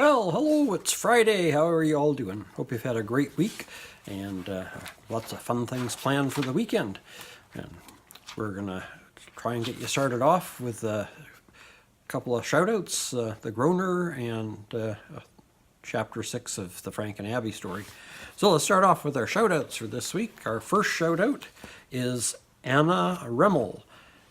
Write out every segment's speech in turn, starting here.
Well, hello, it's Friday. How are you all doing? Hope you've had a great week and lots of fun things planned for the weekend. And we're going to try and get you started off with a couple of shout-outs, the Groaner and Chapter 6 of the Frank and Abby story. So let's start off with our shout-outs for this week. Our first shout-out is Anna Rammel.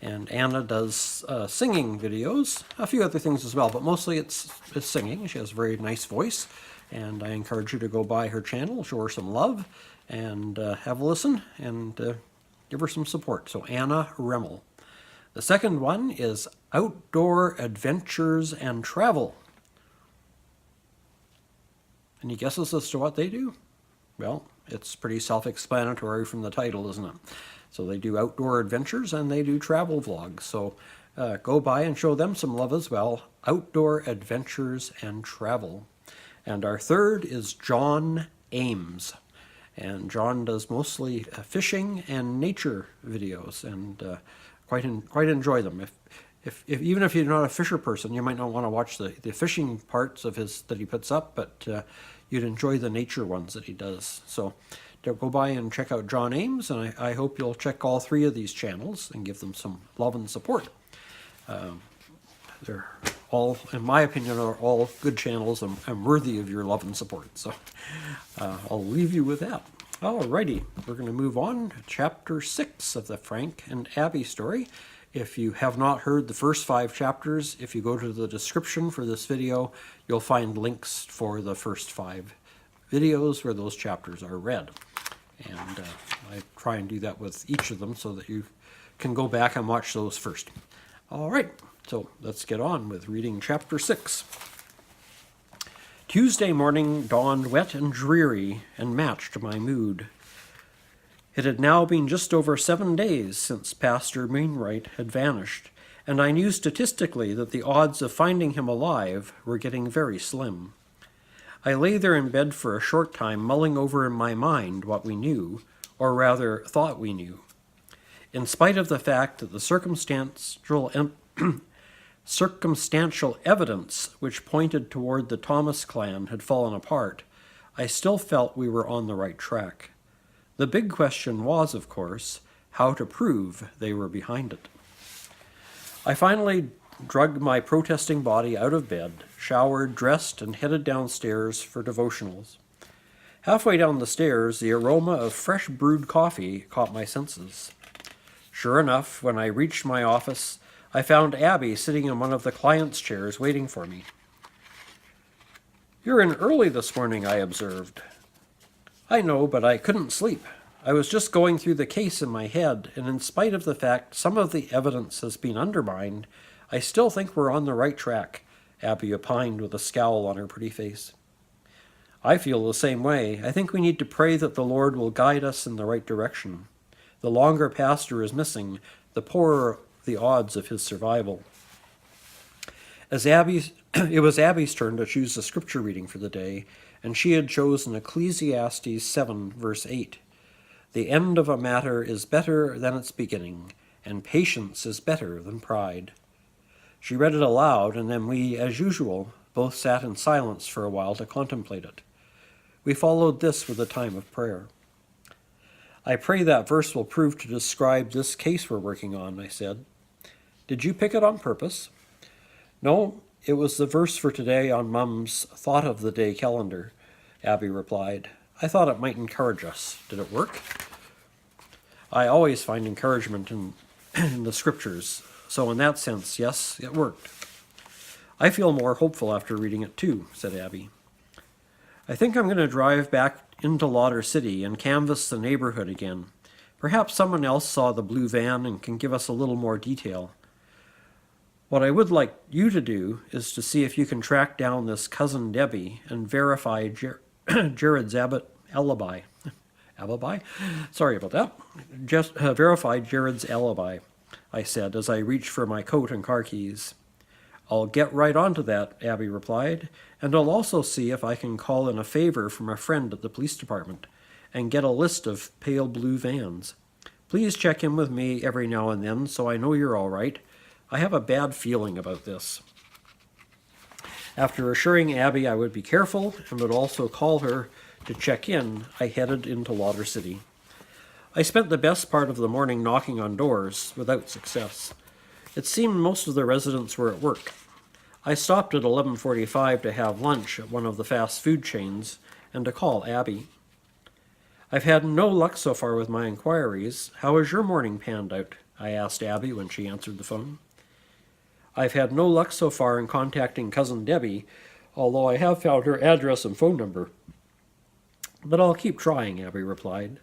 And Anna does singing videos, a few other things as well, but mostly it's singing. She has a very nice voice, and I encourage you to go by her channel, show her some love, and have a listen, and give her some support. So Anna Rammel. The second one is Outdoor Adventures and Travel. Any guesses as to what they do? Well, it's pretty self-explanatory from the title, isn't it? So they do outdoor adventures and they do travel vlogs. So go by and show them some love as well. Outdoor Adventures and Travel. And our third is John Ames. And John does mostly fishing and nature videos, and quite enjoy them. Even if you're not a fisher person, you might not want to watch the fishing parts of his that he puts up, but you'd enjoy the nature ones that he does. So go by and check out John Ames, and I hope you'll check all three of these channels and give them some love and support. They're all, in my opinion, are all good channels and worthy of your love and support. So I'll leave you with that. Alrighty, we're going to move on to Chapter 6 of the Frank and Abby story. If you have not heard the first 5 chapters, if you go to the description for this video, you'll find links for the first 5 videos where those chapters are read. And I try and do that with each of them so that you can go back and watch those first. All right, so let's get on with reading Chapter 6. Tuesday morning dawned wet and dreary and matched my mood. It had now been just over 7 days since Pastor Mainwright had vanished, and I knew statistically that the odds of finding him alive were getting very slim. I lay there in bed for a short time, mulling over in my mind what we knew, or rather thought we knew. In spite of the fact that the circumstantial evidence which pointed toward the Thomas clan had fallen apart, I still felt we were on the right track. The big question was, of course, how to prove they were behind it. I finally dragged my protesting body out of bed, showered, dressed, and headed downstairs for devotionals. Halfway down the stairs, the aroma of fresh brewed coffee caught my senses. Sure enough, when I reached my office, I found Abby sitting in one of the client's chairs waiting for me. "You're in early this morning," I observed. "I know, but I couldn't sleep. I was just going through the case in my head, and in spite of the fact some of the evidence has been undermined, I still think we're on the right track," Abby opined with a scowl on her pretty face. "I feel the same way. I think we need to pray that the Lord will guide us in the right direction. The longer Pastor is missing, the poorer the odds of his survival." It was Abby's turn to choose the scripture reading for the day, and she had chosen Ecclesiastes 7, verse 8. "The end of a matter is better than its beginning, and patience is better than pride." She read it aloud, and then we, as usual, both sat in silence for a while to contemplate it. We followed this with a time of prayer. "I pray that verse will prove to describe this case we're working on," I said. "Did you pick it on purpose?" "No, it was the verse for today on Mum's Thought of the Day calendar," Abby replied. "I thought it might encourage us. Did it work?" "I always find encouragement in the scriptures. So in that sense, yes, it worked." "I feel more hopeful after reading it too," said Abby. "I think I'm going to drive back into Lauder City and canvass the neighborhood again. Perhaps someone else saw the blue van and can give us a little more detail. What I would like you to do is to see if you can track down this cousin Debbie and verify Jared's alibi. Alibi? Sorry about that. Just verify Jared's alibi," I said as I reached for my coat and car keys. "I'll get right onto that," Abby replied, "and I'll also see if I can call in a favor from a friend at the police department and get a list of pale blue vans. Please check in with me every now and then so I know you're all right. I have a bad feeling about this." After assuring Abby I would be careful and would also call her to check in, I headed into Lauder City. I spent the best part of the morning knocking on doors, without success. It seemed most of the residents were at work. I stopped at 11:45 to have lunch at one of the fast food chains and to call Abby. I've had no luck so far with my inquiries. How has your morning panned out? I asked Abby when she answered the phone. I've had no luck so far in contacting Cousin Debbie, although I have found her address and phone number. But I'll keep trying, Abby replied.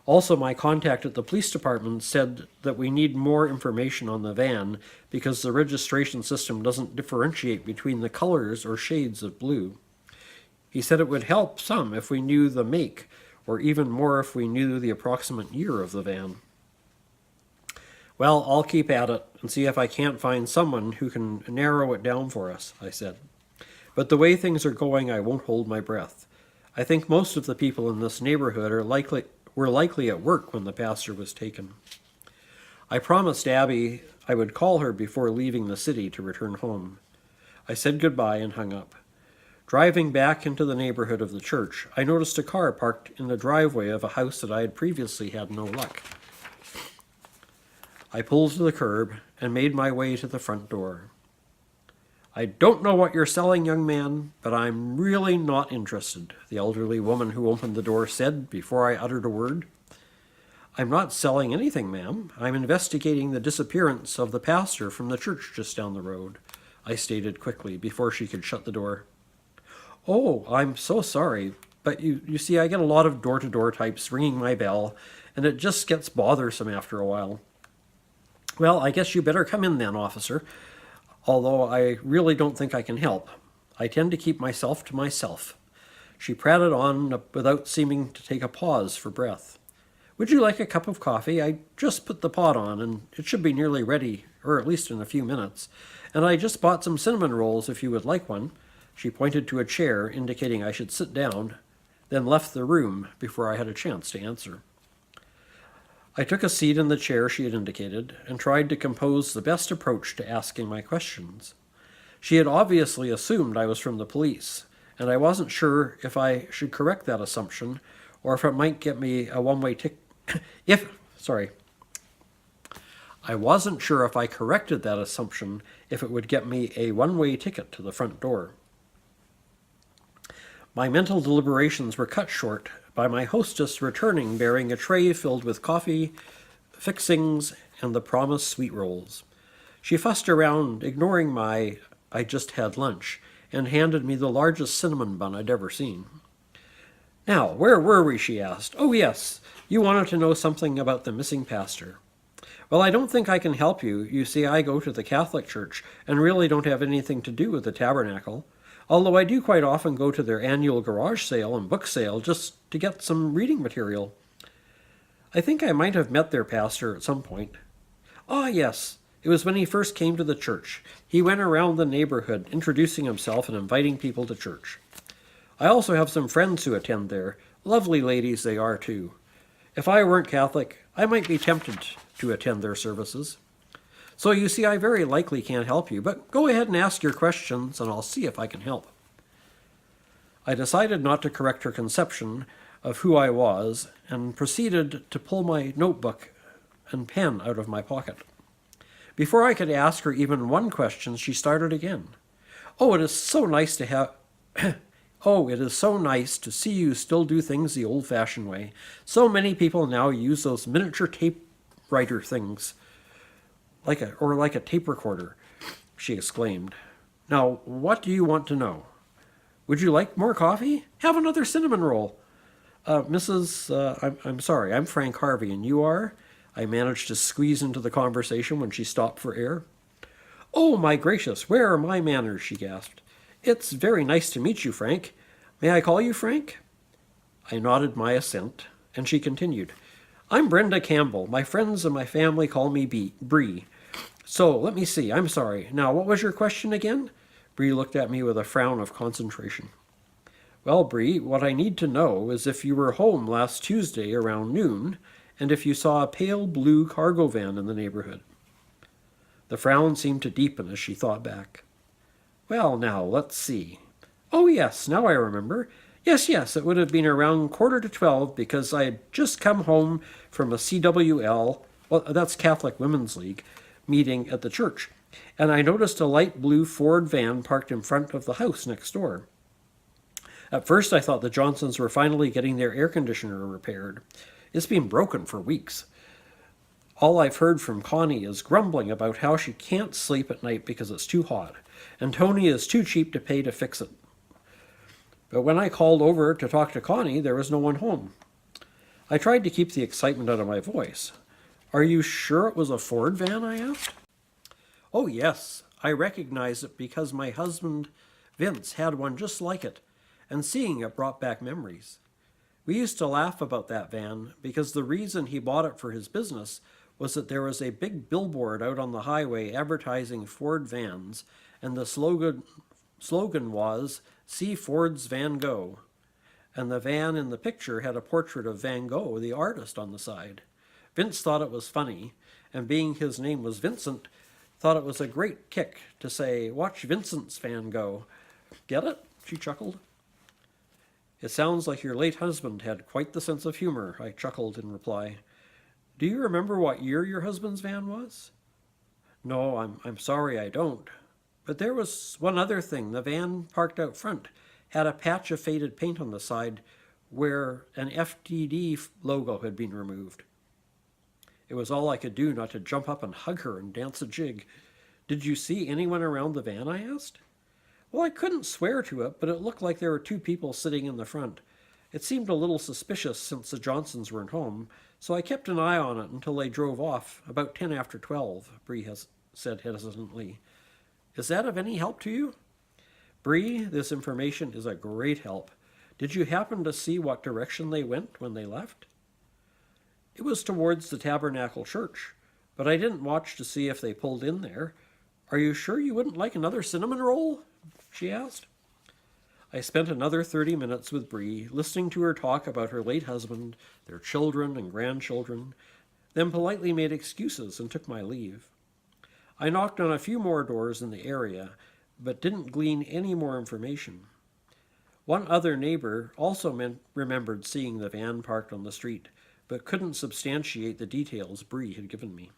Also, my contact at the police department said that we need more information on the van because the registration system doesn't differentiate between the colors or shades of blue. He said it would help some if we knew the make, or even more if we knew the approximate year of the van. Well, I'll keep at it and see if I can't find someone who can narrow it down for us, I said. But the way things are going, I won't hold my breath. I think most of the people in this neighborhood were likely at work when the pastor was taken. I promised Abby I would call her before leaving the city to return home. I said goodbye and hung up. Driving back into the neighborhood of the church, I noticed a car parked in the driveway of a house that I had previously had no luck. I pulled to the curb and made my way to the front door. I don't know what you're selling, young man, but I'm really not interested, the elderly woman who opened the door said before I uttered a word. I'm not selling anything, ma'am. I'm investigating the disappearance of the pastor from the church just down the road, I stated quickly before she could shut the door. Oh, I'm so sorry, but you see, I get a lot of door-to-door types ringing my bell, and it just gets bothersome after a while. Well, I guess you better come in then, officer, although I really don't think I can help. I tend to keep myself to myself. She prattled on without seeming to take a pause for breath. Would you like a cup of coffee? I just put the pot on, and it should be nearly ready, or at least in a few minutes. And I just bought some cinnamon rolls if you would like one. She pointed to a chair, indicating I should sit down, then left the room before I had a chance to answer. I took a seat in the chair she had indicated and tried to compose the best approach to asking my questions. She had obviously assumed I was from the police, and I wasn't sure if I should correct that assumption or if it might get me a one-way ticket. I wasn't sure if I corrected that assumption if it would get me a one-way ticket to the front door. My mental deliberations were cut short by my hostess returning bearing a tray filled with coffee, fixings, and the promised sweet rolls. She fussed around, ignoring my "I just had lunch," and handed me the largest cinnamon bun I'd ever seen. Now, where were we, she asked. Oh, yes, you wanted to know something about the missing pastor. Well, I don't think I can help you. You see, I go to the Catholic Church and really don't have anything to do with the tabernacle, although I do quite often go to their annual garage sale and book sale just to get some reading material. I think I might have met their pastor at some point. Ah, yes, it was when he first came to the church. He went around the neighborhood introducing himself and inviting people to church. I also have some friends who attend there. Lovely ladies they are, too. If I weren't Catholic, I might be tempted to attend their services. So you see, I very likely can't help you, but go ahead and ask your questions, and I'll see if I can help. I decided not to correct her conception of who I was, and proceeded to pull my notebook and pen out of my pocket. Before I could ask her even one question, she started again. Oh, it is so nice to have... Oh, it is so nice to see you still do things the old-fashioned way. So many people now use those miniature typewriter things, like a tape recorder, she exclaimed. Now, what do you want to know? Would you like more coffee? Have another cinnamon roll. I'm sorry, I'm Frank Harvey, and you are? I managed to squeeze into the conversation when she stopped for air. Oh, my gracious, where are my manners? She gasped. It's very nice to meet you, Frank. May I call you Frank? I nodded my assent, and she continued. I'm Brenda Campbell. My friends and my family call me Bree. So, let me see. I'm sorry. Now, what was your question again? Bree looked at me with a frown of concentration. Well, Bree, what I need to know is if you were home last Tuesday around noon, and if you saw a pale blue cargo van in the neighborhood. The frown seemed to deepen as she thought back. Well, now, let's see. Oh, yes, now I remember. Yes, it would have been around 11:45 because I had just come home from a CWL, well, that's Catholic Women's League, meeting at the church, and I noticed a light blue Ford van parked in front of the house next door. At first, I thought the Johnsons were finally getting their air conditioner repaired. It's been broken for weeks. All I've heard from Connie is grumbling about how she can't sleep at night because it's too hot, and Tony is too cheap to pay to fix it. But when I called over to talk to Connie, there was no one home. I tried to keep the excitement out of my voice. Are you sure it was a Ford van? I asked. Oh, yes. I recognized it because my husband, Vince, had one just like it, and seeing it brought back memories. We used to laugh about that van because the reason he bought it for his business was that there was a big billboard out on the highway advertising Ford vans, and the slogan was, "See Ford's Van Gogh." And the van in the picture had a portrait of Van Gogh, the artist, on the side. Vince thought it was funny, and being his name was Vincent, thought it was a great kick to say, "Watch Vincent's Van Gogh." Get it? She chuckled. It sounds like your late husband had quite the sense of humor, I chuckled in reply. Do you remember what year your husband's van was? No, I'm sorry I don't. But there was one other thing. The van parked out front had a patch of faded paint on the side where an FTD logo had been removed. It was all I could do not to jump up and hug her and dance a jig. Did you see anyone around the van? I asked. Well, I couldn't swear to it, but it looked like there were two people sitting in the front. It seemed a little suspicious since the Johnsons weren't home, so I kept an eye on it until they drove off, about 10 after 12, Bree said hesitantly. Is that of any help to you? Bree, this information is a great help. Did you happen to see what direction they went when they left? It was towards the Tabernacle Church, but I didn't watch to see if they pulled in there. Are you sure you wouldn't like another cinnamon roll? She asked. I spent another 30 minutes with Bree, listening to her talk about her late husband, their children and grandchildren, then politely made excuses and took my leave. I knocked on a few more doors in the area, but didn't glean any more information. One other neighbor also remembered seeing the van parked on the street, but couldn't substantiate the details Bree had given me.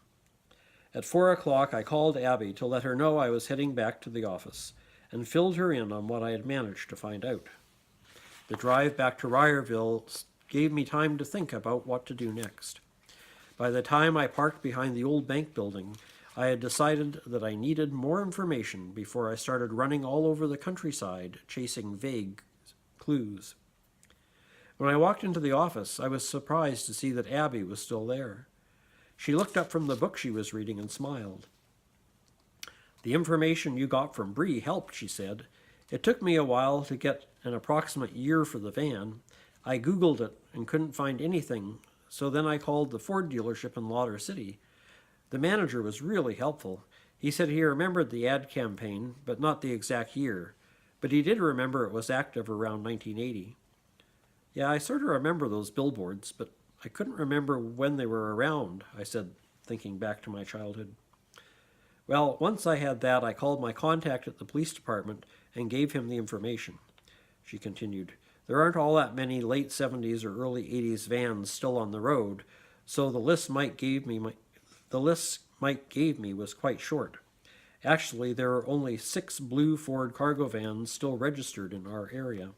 At 4 o'clock, I called Abby to let her know I was heading back to the office, and filled her in on what I had managed to find out. The drive back to Ryerville gave me time to think about what to do next. By the time I parked behind the old bank building, I had decided that I needed more information before I started running all over the countryside, chasing vague clues. When I walked into the office, I was surprised to see that Abby was still there. She looked up from the book she was reading and smiled. The information you got from Bree helped, she said. It took me a while to get an approximate year for the van. I Googled it and couldn't find anything, so then I called the Ford dealership in Lauder City. The manager was really helpful. He said he remembered the ad campaign, but not the exact year. But he did remember it was active around 1980. Yeah, I sort of remember those billboards, but I couldn't remember when they were around, I said, thinking back to my childhood. Well, once I had that, I called my contact at the police department and gave him the information. She continued, there aren't all that many late 70s or early 80s vans still on the road, so the list Mike gave me was quite short. Actually, there are only 6 blue Ford cargo vans still registered in our area.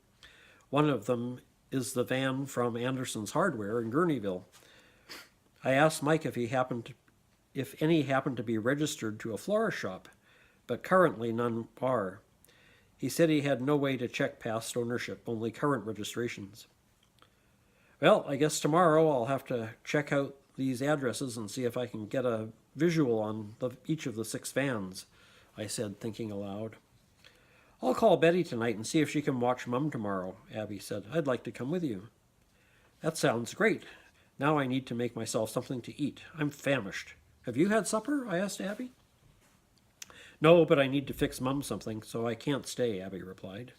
One of them is the van from Anderson's Hardware in Gurneyville. I asked Mike if any happened to be registered to a florist shop, but currently none are. He said he had no way to check past ownership, only current registrations. Well, I guess tomorrow I'll have to check out these addresses and see if I can get a visual on each of the 6 vans, I said, thinking aloud. I'll call Betty tonight and see if she can watch Mum tomorrow, Abby said. I'd like to come with you. That sounds great. Now I need to make myself something to eat. I'm famished. Have you had supper? I asked Abby. No, but I need to fix Mum something, so I can't stay, Abby replied.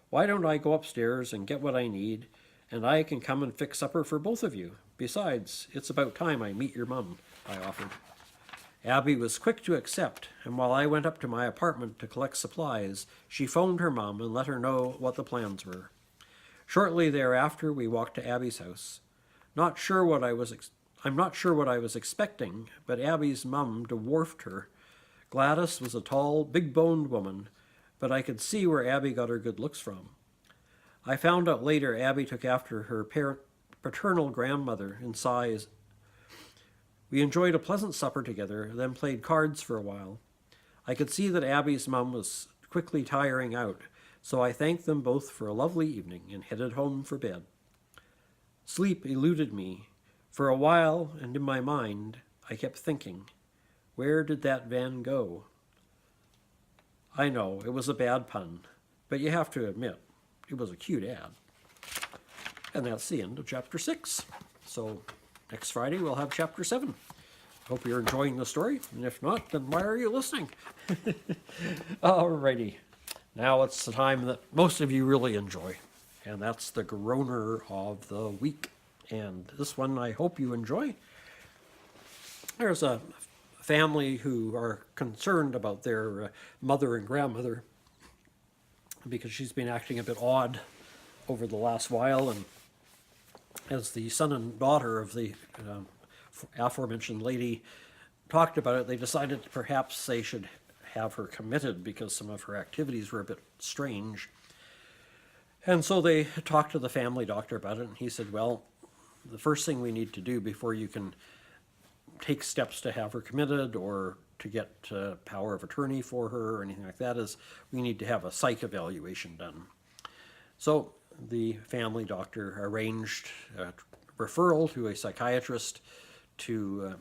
Why don't I go upstairs and get what I need, and I can come and fix supper for both of you? Besides, it's about time I meet your Mum, I offered. Abby was quick to accept, and while I went up to my apartment to collect supplies, she phoned her mom and let her know what the plans were. Shortly thereafter, we walked to Abby's house. Not sure what I was I'm not sure what I was expecting, but Abby's mum dwarfed her. Gladys was a tall, big-boned woman, but I could see where Abby got her good looks from. I found out later Abby took after her paternal grandmother in size. We enjoyed a pleasant supper together, then played cards for a while. I could see that Abby's mum was quickly tiring out, so I thanked them both for a lovely evening and headed home for bed. Sleep eluded me. For a while, and in my mind, I kept thinking, where did that van go? I know, it was a bad pun, but you have to admit, it was a cute ad. And that's the end of chapter 6. So next Friday we'll have chapter 7. Hope you're enjoying the story, and if not, then why are you listening? Alrighty, now it's the time that most of you really enjoy, and that's the groaner of the week. And this one I hope you enjoy. There's a family who are concerned about their mother and grandmother because she's been acting a bit odd over the last while, and as the son and daughter of the aforementioned lady talked about it, they decided perhaps they should have her committed because some of her activities were a bit strange. And so they talked to the family doctor about it, and he said, well, the first thing we need to do before you can take steps to have her committed or to get power of attorney for her or anything like that is we need to have a psych evaluation done. So the family doctor arranged a referral to a psychiatrist to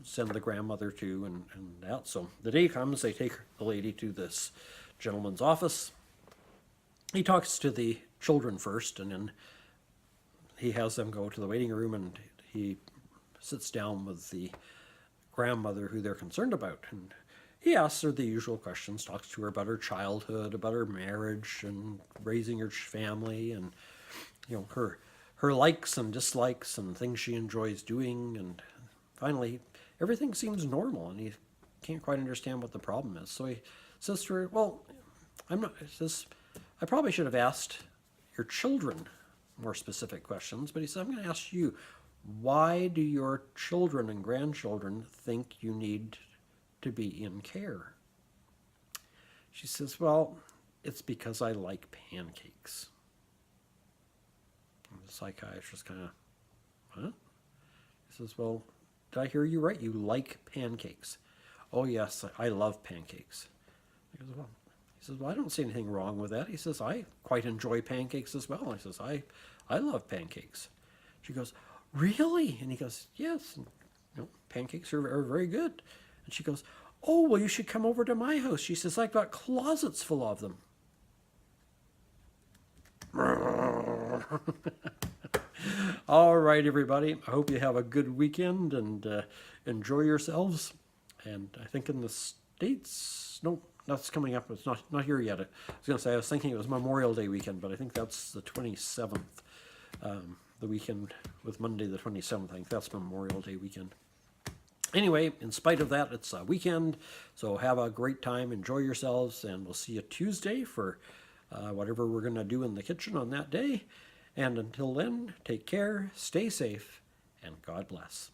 send the grandmother to and that. So the day comes, they take the lady to this gentleman's office. He talks to the children first, and then he has them go to the waiting room, and he sits down with the grandmother who they're concerned about. And he asks her the usual questions, talks to her about her childhood, about her marriage and raising her family, and her likes and dislikes and things she enjoys doing. And finally, everything seems normal, and he can't quite understand what the problem is. So he says to her, well, I probably should have asked your children more specific questions, but he said, I'm going to ask you, why do your children and grandchildren think you need to be in care? She says, well, it's because I like pancakes. And the psychiatrist kind of, huh? He says, well, did I hear you right? You like pancakes. Oh, yes, I love pancakes. He goes, well, he says, well, I don't see anything wrong with that. He says, I quite enjoy pancakes as well. He says, I love pancakes. She goes, really? And he goes, yes. And, pancakes are very good. And she goes, oh, well, you should come over to my house. She says, I've got closets full of them. All right, everybody. I hope you have a good weekend and enjoy yourselves. And I think in the States, no, that's coming up. It's not here yet. I was going to say, I was thinking it was Memorial Day weekend, but I think that's the 27th. The weekend with Monday the 27th. I think that's Memorial Day weekend. Anyway, in spite of that, it's a weekend, so have a great time, enjoy yourselves, and we'll see you Tuesday for whatever we're going to do in the kitchen on that day. And until then, take care, stay safe, and God bless.